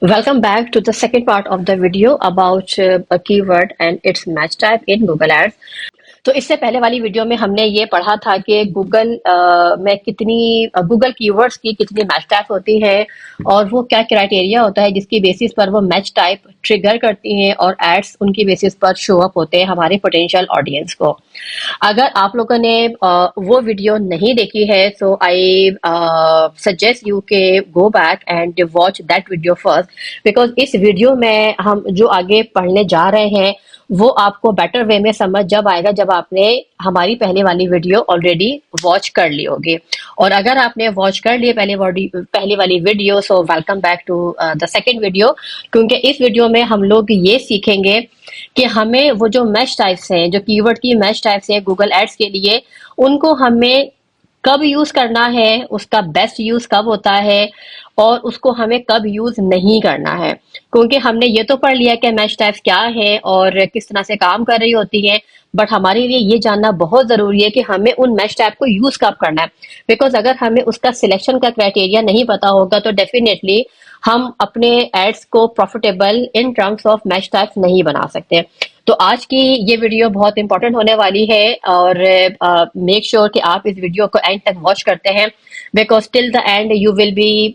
Welcome back to the second part of the video about a keyword and its match type in Google Ads. तो इससे पहले वाली video में हमने ये पढ़ा था कि गूगल में कितनी गूगल कीवर्ड्स की कितनी मैच टाइप होती हैं और वो क्या क्राइटेरिया होता है जिसकी बेसिस पर वो मैच टाइप ट्रिगर करती हैं और एड्स उनकी बेसिस पर शो अप होते हैं हमारे पोटेंशियल ऑडियंस को। अगर आप लोगों ने वो वीडियो नहीं देखी है तो आई सजेस्ट यू के go back and watch that video first, because इस वीडियो में हम जो आगे पढ़ने जा रहे हैं वो आपको बेटर वे में समझ जब आएगा जब आपने हमारी पहले वाली वीडियो ऑलरेडी वॉच कर ली होगी। और अगर आपने वॉच कर ली पहले वाली video, so welcome back to the second video, क्योंकि इस वीडियो में हम लोग ये सीखेंगे कि हमें वो जो मैच टाइप्स हैं, जो कीवर्ड की मैच टाइप्स हैं गूगल एड्स के लिए, उनको हमें कब यूज करना है, उसका बेस्ट यूज कब होता है और उसको हमें कब यूज नहीं करना है। क्योंकि हमने ये तो पढ़ लिया कि मैच टाइप्स क्या है और किस तरह से काम कर रही होती हैं, बट हमारे लिए ये जानना बहुत जरूरी है कि हमें उन मैच टाइप को यूज कब करना है। बिकॉज अगर हमें उसका सिलेक्शन का क्राइटेरिया नहीं पता होगा तो डेफिनेटली हम अपने एड्स को profitable in terms of match types नहीं बना सकते। तो आज की ये वीडियो बहुत इंपॉर्टेंट होने वाली है और मेक श्योर कि आप इस वीडियो को एंड तक वॉच करते हैं, because till the end you will be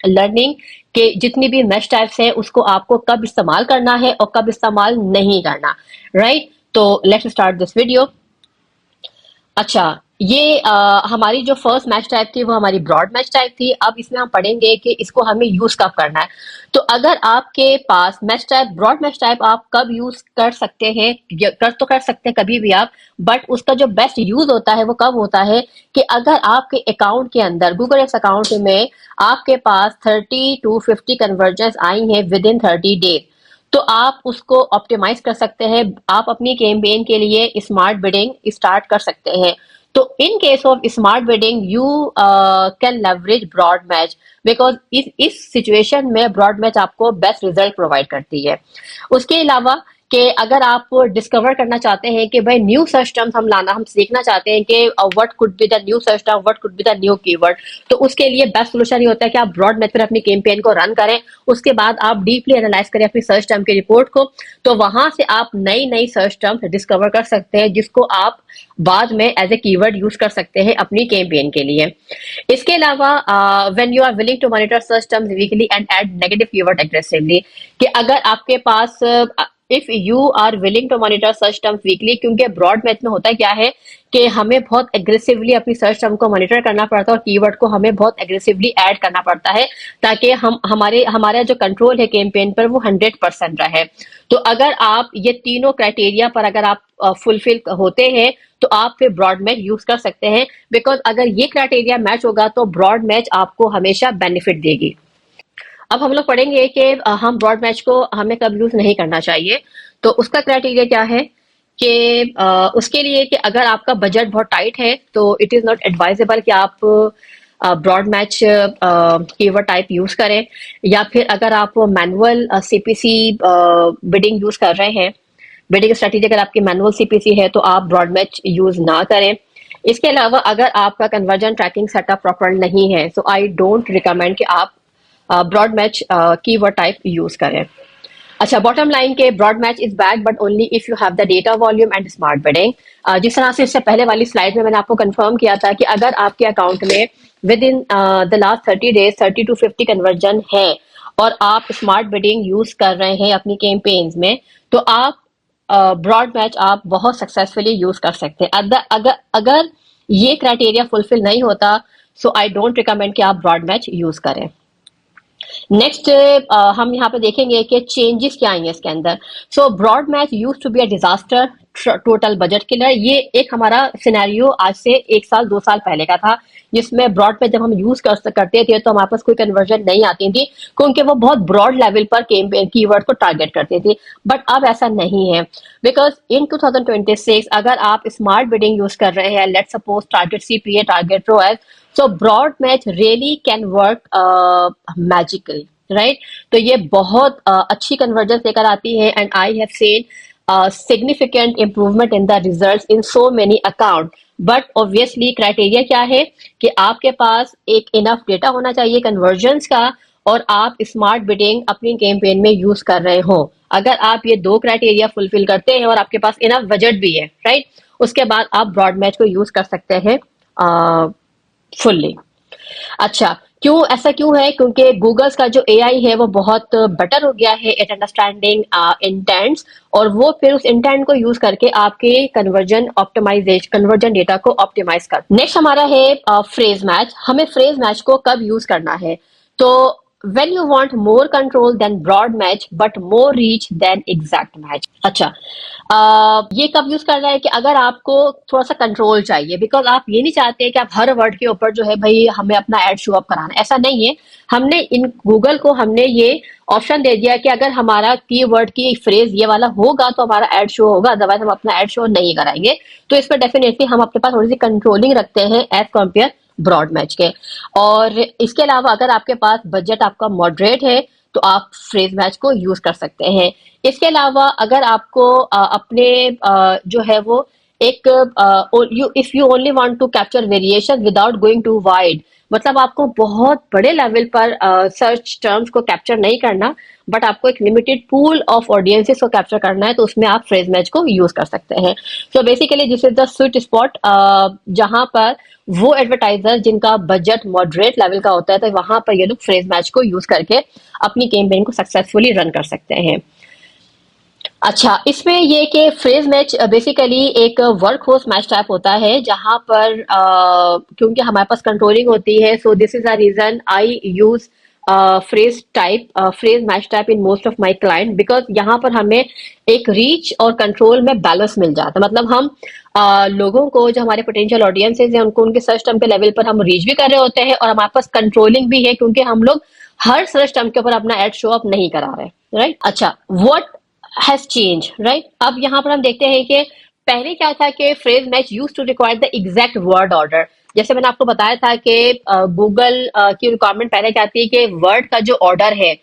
learning कि जितनी भी मैच टाइप्स हैं उसको आपको कब इस्तेमाल करना है और कब इस्तेमाल नहीं करना। राइट, तो लेट्स स्टार्ट दिस वीडियो। अच्छा, ये हमारी जो फर्स्ट मैच टाइप थी वो हमारी ब्रॉड मैच टाइप थी। अब इसमें हम पढ़ेंगे कि इसको हमें यूज कब करना है। तो अगर आपके पास match type broad match type आप कब यूज कर सकते हैं, कर सकते हैं कभी भी आप, बट उसका जो बेस्ट यूज होता है वो कब होता है कि अगर आपके अकाउंट के अंदर गूगल एड्स अकाउंट में आपके पास 30 to 50 कन्वर्जन्स आई हैं विद इन 30 डेज, तो आप उसको ऑप्टिमाइज कर सकते हैं। आप अपनी कैंपेन के लिए स्मार्ट बिडिंग स्टार्ट कर सकते हैं। तो in case of smart bidding you can leverage broad match, because इस सिचुएशन में ब्रॉड मैच आपको बेस्ट रिजल्ट प्रोवाइड करती है। उसके अलावा कि अगर आप डिस्कवर करना चाहते हैं कि भाई न्यू सर्च टर्म्स हम सीखना चाहते हैं कि what could be the new search term, what could be the new keyword, तो उसके लिए बेस्ट सोल्यूशन ये होता है कि आप ब्रॉड मैच पर अपनी कैंपेन को रन करें। उसके बाद आप डीपली एनालाइज करें अपनी सर्च टर्म की रिपोर्ट को, तो वहां से आप नई नई सर्च टर्म्स डिस्कवर कर सकते हैं जिसको आप बाद में एज ए कीवर्ड यूज कर सकते हैं अपनी कैंपेन के लिए। इसके अलावा when you are willing to monitor search terms weekly and add negative keyword aggressively, कि अगर आपके पास if you are willing to monitor search terms weekly, क्योंकि ब्रॉड मैच में होता क्या है कि हमें बहुत एग्रेसिवली अपनी सर्च टर्म को मॉनिटर करना पड़ता है और कीवर्ड को हमें बहुत एग्रेसिवली ऐड करना पड़ता है ताकि हम हमारा जो कंट्रोल है कैंपेन पर वो 100% रहे। तो अगर आप ये तीनों क्राइटेरिया पर अगर आप फुलफिल होते हैं तो आप फिर ब्रॉड मैच यूज कर सकते हैं, बिकॉज अगर ये क्राइटेरिया मैच होगा तो ब्रॉड मैच आपको हमेशा बेनिफिट देगी। अब हम लोग पढ़ेंगे कि हम ब्रॉड मैच को हमें कब यूज नहीं करना चाहिए। तो उसका क्राइटेरिया क्या है कि उसके लिए कि अगर आपका बजट बहुत टाइट है तो इट इज नॉट एडवाइजेबल कि आप broad match keyword type use करें, या फिर अगर आप मैनुअल सीपीसी बिडिंग यूज कर रहे हैं, बिडिंग स्ट्रेटेजी अगर आपकी मैनुअल सीपीसी है तो आप ब्रॉड मैच यूज ना करें। इसके अलावा अगर आपका कन्वर्जन ट्रैकिंग सेटअप प्रॉपर नहीं है सो आई डोंट रिकमेंड कि आप broad match keyword type use करें। अच्छा, बॉटम लाइन के broad match is bad but only if you have the data volume and smart bidding. जिस तरह से इससे पहले वाली स्लाइड में मैंने आपको कंफर्म किया था कि अगर आपके अकाउंट में with in the last 30 days 30 to 50 conversion है और आप स्मार्ट बिडिंग यूज कर रहे हैं अपनी कैंपेन्स में, तो आप ब्रॉड मैच आप बहुत सक्सेसफुली यूज कर सकते हैं। अगर ये क्राइटेरिया फुलफिल नहीं होता सो आई डोंट रिकमेंड कि आप ब्रॉड मैच यूज करें। नेक्स्ट हम यहाँ पे देखेंगे कि चेंजेस क्या आएंगे इसके अंदर। So broad match used to be a disaster total budget killer. ये एक हमारा सिनेरियो आज से 1 साल 2 साल पहले का था जिसमें ब्रॉड पे जब हम यूज करते थे तो हमारे पास कोई कन्वर्जन नहीं आती थी क्योंकि वो बहुत ब्रॉड लेवल पर कीवर्ड को टारगेट करते थे। बट अब ऐसा नहीं है, बिकॉज इन 2026 अगर आप स्मार्ट बिडिंग यूज कर रहे हैं, let's suppose target CPA, target ROAS, so broad match really can work magically, right? तो ये बहुत अच्छी कन्वर्जन लेकर आती है and I have seen significant improvement in the results in so many account. But obviously criteria क्या है कि आपके पास एक इनफ डेटा होना चाहिए कन्वर्जन्स का और आप स्मार्ट बिडिंग अपनी कैंपेन में यूज कर रहे हो, अगर आप ये 2 क्राइटेरिया फुलफिल करते हैं और आपके पास इनफ बजट भी है, राइट, उसके बाद आप ब्रॉड मैच को यूज कर सकते हैं फुल्ली। अच्छा, क्यों ऐसा क्यों है? क्योंकि गूगल्स का जो एआई है वो बहुत बेटर हो गया है एट अंडरस्टैंडिंग इंटेंट्स, और वो फिर उस इंटेंट को यूज करके आपके कन्वर्जन डेटा को ऑप्टिमाइज कर। नेक्स्ट हमारा है फ्रेज मैच। हमें फ्रेज मैच को कब यूज करना है? तो when you want more control than broad match but more reach than exact match। अच्छा, ये कब यूज करना है? कि अगर आपको थोड़ा सा कंट्रोल चाहिए, बिकॉज आप ये नहीं चाहते कि आप हर वर्ड के ऊपर जो है भाई हमें अपना एड शो अप कराना, ऐसा नहीं है। हमने इन गूगल को हमने ये ऑप्शन दे दिया कि अगर हमारा कीवर्ड की फ्रेज ये वाला होगा तो हमारा एड शो होगा, अदरवाइज हम अपना एड शो नहीं कराएंगे। तो इस पर डेफिनेटली हम अपने पास थोड़ी सी कंट्रोलिंग रखते हैं एज कम्पेयर ब्रॉड मैच के। और इसके अलावा अगर आपके पास बजट आपका मॉडरेट है तो आप फ्रेज मैच को यूज कर सकते हैं। इसके अलावा अगर आपको अपने जो है वो एक if you only want to capture variation without going to wide, मतलब आपको बहुत बड़े लेवल पर सर्च टर्म्स को कैप्चर नहीं करना, बट आपको एक लिमिटेड पूल ऑफ ऑडियंसेस को कैप्चर करना है, तो उसमें आप फ्रेज मैच को यूज कर सकते हैं। So basically this is the sweet spot, जहां पर वो एडवर्टाइजर जिनका बजट मॉडरेट लेवल का होता है, तो वहां पर ये लोग फ्रेज मैच को यूज करके अपनी कैंपेन को सक्सेसफुली रन कर सकते हैं। अच्छा, इसमें ये कि फ्रेज मैच बेसिकली एक वर्क होर्स मैच टाइप होता है, जहां पर क्योंकि हमारे पास कंट्रोलिंग होती है, so this is the reason I use phrase match type in most of my client, because यहाँ पर हमें एक रीच और कंट्रोल में बैलेंस मिल जाता है। मतलब हम लोगों को, जो हमारे पोटेंशियल ऑडियंसेस हैं, उनको उनके सर्च टर्म के लेवल पर हम रीच भी कर रहे होते हैं, और हमारे पास कंट्रोलिंग भी है, क्योंकि हम लोग हर सर्च टर्म के ऊपर अपना एड शो अप नहीं करा रहे, राइट। अच्छा, व्हाट हैज चेंज, राइट। अब यहाँ पर हम देखते हैं कि पहले क्या था कि phrase match used to require the exact word order. जैसे मैंने आपको बताया था कि गूगल की रिक्वायरमेंट पहले क्या थी कि वर्ड का जो ऑर्डर है,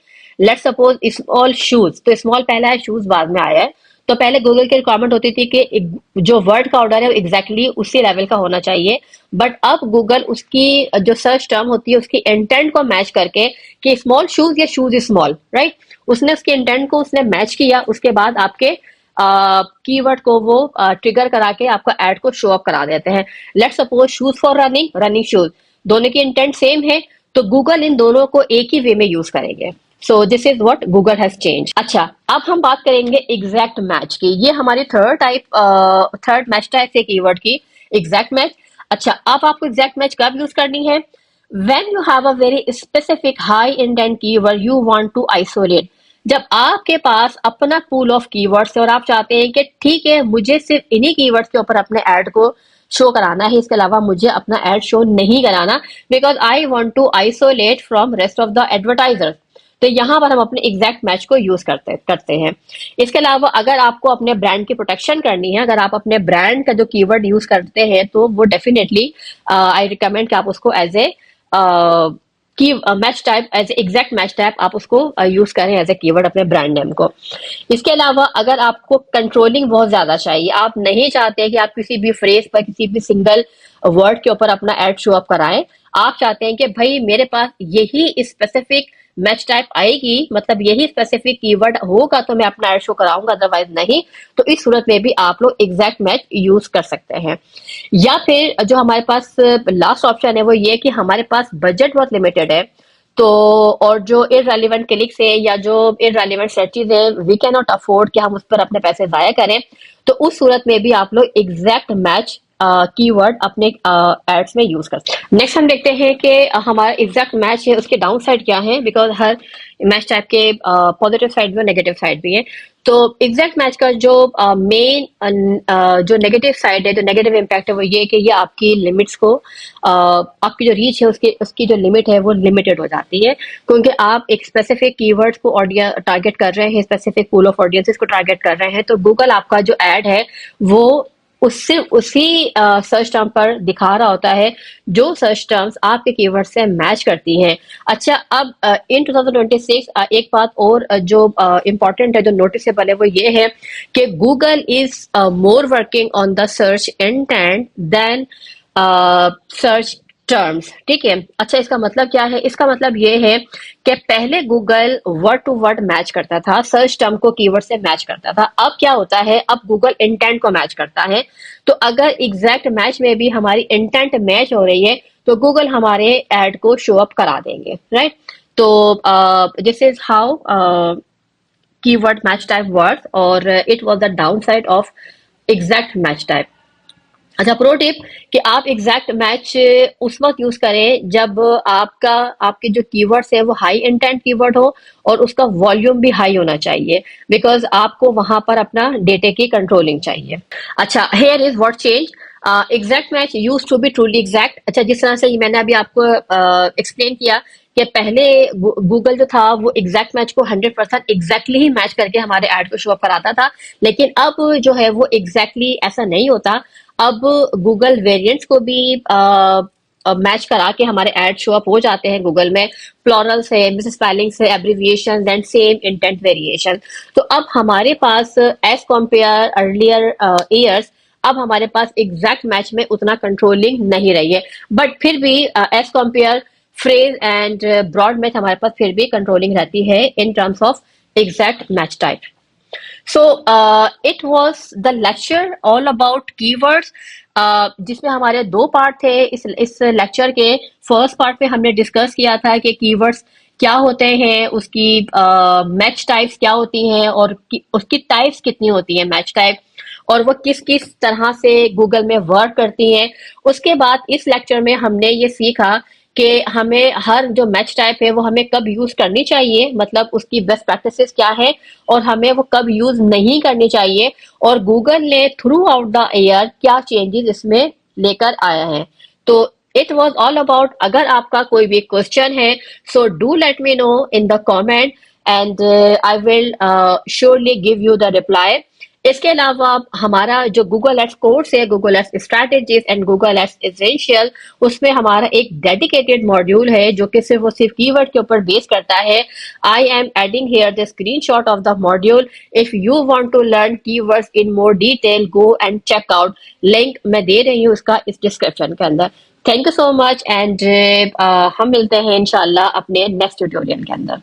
लेट्स सपोज स्मॉल शूज, तो स्मॉल पहला है, शूज बाद में आया है। तो पहले गूगल की रिक्वायरमेंट होती थी कि जो वर्ड का ऑर्डर है वो एग्जैक्टली उसी लेवल का होना चाहिए, बट अब गूगल उसकी जो सर्च टर्म होती है उसकी इंटेंट को मैच करके कि स्मॉल शूज या शूज स्मॉल, राइट, उसने उसके इंटेंट को उसने मैच किया, उसके बाद आपके कीवर्ड को वो ट्रिगर करा के आपका एड को शो अप करा देते हैं। Let's suppose shoes for running, running shoes, दोनों की इंटेंट सेम है, तो गूगल इन दोनों को एक ही वे में यूज करेंगे। सो this is what Google has change. अच्छा, अब हम बात करेंगे एग्जैक्ट मैच की। ये हमारी थर्ड मैच टाइप है कीवर्ड की, एग्जैक्ट मैच। अच्छा, अब आपको एग्जैक्ट मैच कब यूज करनी है? when you have a very specific high intent keyword you want to isolate, जब आपके पास अपना पूल ऑफ कीवर्ड्स है और आप चाहते हैं कि ठीक है मुझे सिर्फ इन्हीं कीवर्ड्स के ऊपर अपने ऐड को शो कराना है, इसके अलावा मुझे अपना ऐड शो नहीं कराना, because I want to isolate from rest of the advertisers. तो यहाँ पर हम अपने एग्जैक्ट मैच को यूज करते हैं। इसके अलावा अगर आपको अपने ब्रांड की प्रोटेक्शन करनी है, अगर आप अपने ब्रांड का जो कीवर्ड यूज करते हैं, तो वो डेफिनेटली आई रिकमेंड कि आप उसको as a key match type, as exact match type आप उसको यूज करें एज ए कीवर्ड अपने ब्रांड नेम को। इसके अलावा अगर आपको कंट्रोलिंग बहुत ज्यादा चाहिए, आप नहीं चाहते कि आप किसी भी फ्रेज पर किसी भी सिंगल वर्ड के ऊपर अपना एड शो अप कराएं, आप चाहते हैं कि भाई मेरे पास यही स्पेसिफिक मैच टाइप आएगी, मतलब यही स्पेसिफिक कीवर्ड होगा तो मैं अपना एड शो कराऊंगा, अदरवाइज नहीं, तो इस सूरत में भी आप लोग एग्जैक्ट मैच यूज कर सकते हैं। या फिर जो हमारे पास लास्ट ऑप्शन है वो ये कि हमारे पास बजट बहुत लिमिटेड है, तो और जो इररेलेवेंट क्लिक्स है या जो इररेलेवेंट सर्चेज है, वी कैन नॉट अफोर्ड कि हम उस पर अपने पैसे जाया करें, तो उस सूरत में भी आप लोग एग्जैक्ट मैच कीवर्ड अपने एड्स में यूज करते हैं। नेक्स्ट हम देखते हैं कि हमारा एग्जैक्ट मैच है उसके डाउन साइड क्या है, बिकॉज हर मैच टाइप के पॉजिटिव साइड भी और नेगेटिव साइड भी है। तो एग्जैक्ट मैच का जो मेन जो नेगेटिव साइड है, जो नेगेटिव इम्पैक्ट है, वो ये कि ये आपकी लिमिट्स को आपकी जो रीच है उसकी जो लिमिट है वो लिमिटेड हो जाती है, क्योंकि आप एक स्पेसिफिक कीवर्ड्स को ऑडियंस टारगेट कर रहे हैं, स्पेसिफिक पूल ऑफ ऑडियंसेस को टारगेट कर रहे हैं, तो गूगल आपका जो एड है वो उससे उसी सर्च टर्म पर दिखा रहा होता है जो सर्च टर्म्स आपके कीवर्ड से मैच करती हैं। अच्छा, अब इन 2026 एक बात और जो इम्पोर्टेंट है, जो नोटिसेबल है, वो ये है कि Google is more working on the search intent than search terms, ठीक है। अच्छा, इसका मतलब क्या है? इसका मतलब ये है कि पहले Google word to word match करता था, सर्च टर्म को कीवर्ड से मैच करता था। अब क्या होता है, अब गूगल इंटेंट को मैच करता है। तो अगर एग्जैक्ट मैच में भी हमारी इंटेंट मैच हो रही है तो गूगल हमारे एड को शो अप करा देंगे, राइट। तो this is how keyword match type works, और it was the down side of exact match type. अच्छा, प्रो टिप कि आप एग्जैक्ट मैच उस वक्त यूज करें जब आपके जो कीवर्ड्स है वो हाई इंटेंट कीवर्ड हो और उसका वॉल्यूम भी हाई होना चाहिए, बिकॉज आपको वहां पर अपना डेटे की कंट्रोलिंग चाहिए। अच्छा, here is what change. Exact match used to be truly exact. अच्छा, जिस तरह से मैंने अभी आपको एक्सप्लेन किया कि पहले गूगल जो था वो एग्जैक्ट मैच को 100% एग्जैक्टली ही मैच करके हमारे ऐड को शो अप कराता था, लेकिन अब जो है वो एग्जैक्टली ऐसा नहीं होता। अब गूगल वेरिएंट्स को भी मैच करा के हमारे ऐड शो अप हो जाते हैं गूगल में। प्लॉरल से, मिस स्पेलिंग से, abbreviation and same intent variation. तो अब हमारे पास एज कॉम्पेयर अर्लियर ईयर्स, अब हमारे पास एग्जैक्ट मैच में उतना कंट्रोलिंग नहीं रही है, बट फिर भी as compare phrase and broad match हमारे पास फिर भी कंट्रोलिंग रहती है in terms of exact match type. So it was the lecture all about keywords, जिसमें हमारे दो पार्ट थे। इस लेक्चर के फर्स्ट पार्ट में हमने डिस्कस किया था कि कीवर्ड्स क्या होते हैं, उसकी मैच टाइप्स क्या होती हैं, और उसकी टाइप्स कितनी होती हैं मैच टाइप, और वो किस किस तरह से गूगल में वर्क करती हैं। उसके बाद इस लेक्चर में हमने ये सीखा कि हमें हर जो मैच टाइप है वो हमें कब यूज करनी चाहिए, मतलब उसकी बेस्ट प्रैक्टिसेस क्या है, और हमें वो कब यूज नहीं करनी चाहिए, और गूगल ने थ्रू आउट द ईयर क्या चेंजेस इसमें लेकर आया है। तो इट वॉज ऑल अबाउट। अगर आपका कोई भी क्वेश्चन है, so do let me know in the comment, and I will surely give you the reply. इसके अलावा हमारा जो गूगल एड्स कोर्स है, Google ads strategies and Google ads essential, उसमें हमारा एक डेडिकेटेड मॉड्यूल है जो कि सिर्फ और सिर्फ कीवर्ड के ऊपर बेस करता है। I am adding here the screenshot of the module. If you want to learn keywords in more detail, go and check out. Link मैं दे रही हूँ उसका इस डिस्क्रिप्शन के अंदर। Thank you so much, and हम मिलते हैं इंशाल्लाह अपने नेक्स्ट ट्यूटोरियल के अंदर।